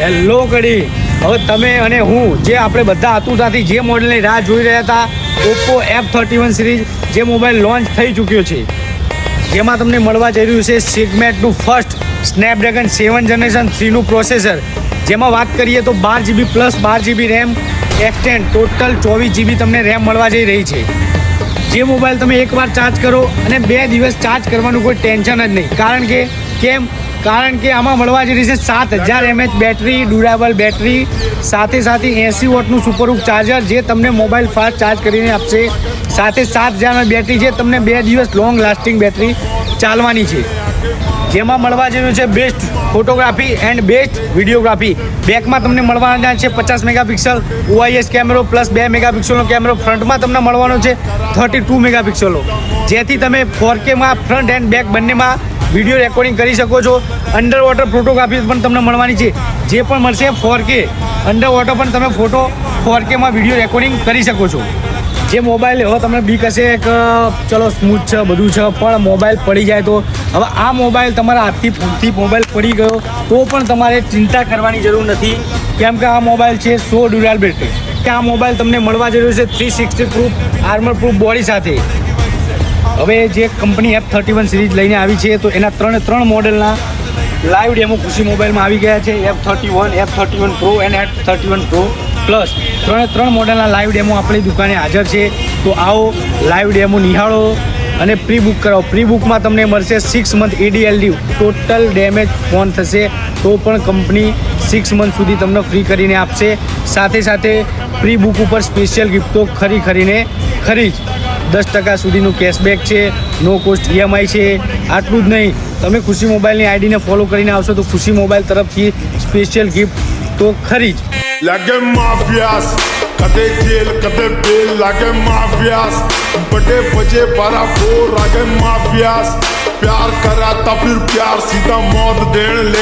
Hello કડી, હવે તમે અને હું જે આપણે બધા આતુરતાથી જે મોડલની રાહ જોઈ રહ્યા હતા, ઓપ્પો F31 સિરીઝ જે મોબાઈલ લોન્ચ થઈ ચૂક્યો છે, જેમાં તમને મળવા જઈ રહ્યું છે સેગમેન્ટનું ફર્સ્ટ સ્નેપડ્રેગન 7 જનરેશન 3નું પ્રોસેસર, જેમાં વાત કરીએ તો 12GB plus 12GB RAM extend total 24GB તમને રેમ મળવા જઈ રહી છે। જે મોબાઈલ તમે એકવાર ચાર્જ કરો અને 2 દિવસ ચાર્જ કરવાનું કોઈ ટેન્શન જ નહીં, કારણ કે આમાં મળવા જઈ રહી છે 7000 mAh બેટરી, ડ્યુરેબલ બેટરી, સાથે 80 વોટનું સુપરહૂક ચાર્જર જે તમને મોબાઈલ ફાસ્ટ ચાર્જ કરીને આપશે, સાથે 7000 mAh બેટરી જે તમને 2 દિવસ લોંગ લાસ્ટિંગ બેટરી ચાલવાની છે। જેમાં મળવા જઈ રહ્યું છે best photography and best videography. બેકમાં તમને મળવાના છે 50 મેગાપિક્સલ OIS કેમેરો પ્લસ 2 મેગાપિક્સલનો કેમેરો, ફ્રન્ટમાં તમને મળવાનો છે 32 મેગાપિક્સલનો, જેથી તમે 4Kમાં ફ્રન્ટ એન્ડ બેક બંનેમાં વિડીયો રેકોર્ડિંગ કરી શકો છો। અંડર વોટર ફોટોગ્રાફી પણ તમને મળવાની છે, જે પણ મળશે 4K અંડર વોટર પણ તમે ફોટો 4Kમાં વિડીયો રેકોર્ડિંગ કરી શકો છો। જે મોબાઈલ હવે તમને બીક હશે કે ચલો સ્મૂથ છે બધું છે, પણ મોબાઈલ પડી જાય તો, હવે આ મોબાઈલ તમારા હાથથી મોબાઈલ પડી ગયો તો પણ તમારે ચિંતા કરવાની જરૂર નથી, કેમ કે આ મોબાઈલ છે 100 ડ્યુરેબલ બેટરી કે આ મોબાઈલ તમને મળવા જઈ રહ્યું છે 360 પ્રૂફ આર્મર પ્રૂફ બોડી સાથે। હવે જે કંપની F31 સિરીઝ લઈને આવી છે તો એના ત્રણ મોડેલના લાઈવ ડેમો ખુશી મોબાઈલમાં આવી ગયા છે, F31, F31 Pro અને F31 Pro પ્લસ ત્રણ મોડેલના લાઈવ ડેમો આપણી દુકાને હાજર છે। તો આવો લાઈવ ડેમો નિહાળો અને પ્રી બુક કરાવો। પ્રી બુકમાં તમને મળશે 6 month EDLD, total damage phone થશે તો પણ કંપની 6 મંથ સુધી તમને ફ્રી કરીને આપશે, સાથે પ્રી બુક ઉપર સ્પેશિયલ ગિફ્ટો ખરીને ખરીદ 10% સુધીનું કેશબેક છે, નો કોસ્ટ EMI છે। આટલું જ નહીં, તમે ખુશી મોબાઈલની આઈડીને ફોલો કરીને આવશો તો ખુશી મોબાઈલ તરફથી સ્પેશિયલ ગિફ્ટ તો ખરી જ। Like mafias, कदे जेल कदे बेल लागे माफियास, बड़े बजे बारा फोर लागे माफियास, प्यार करा था फिर प्यार सीधा मौत देने ले।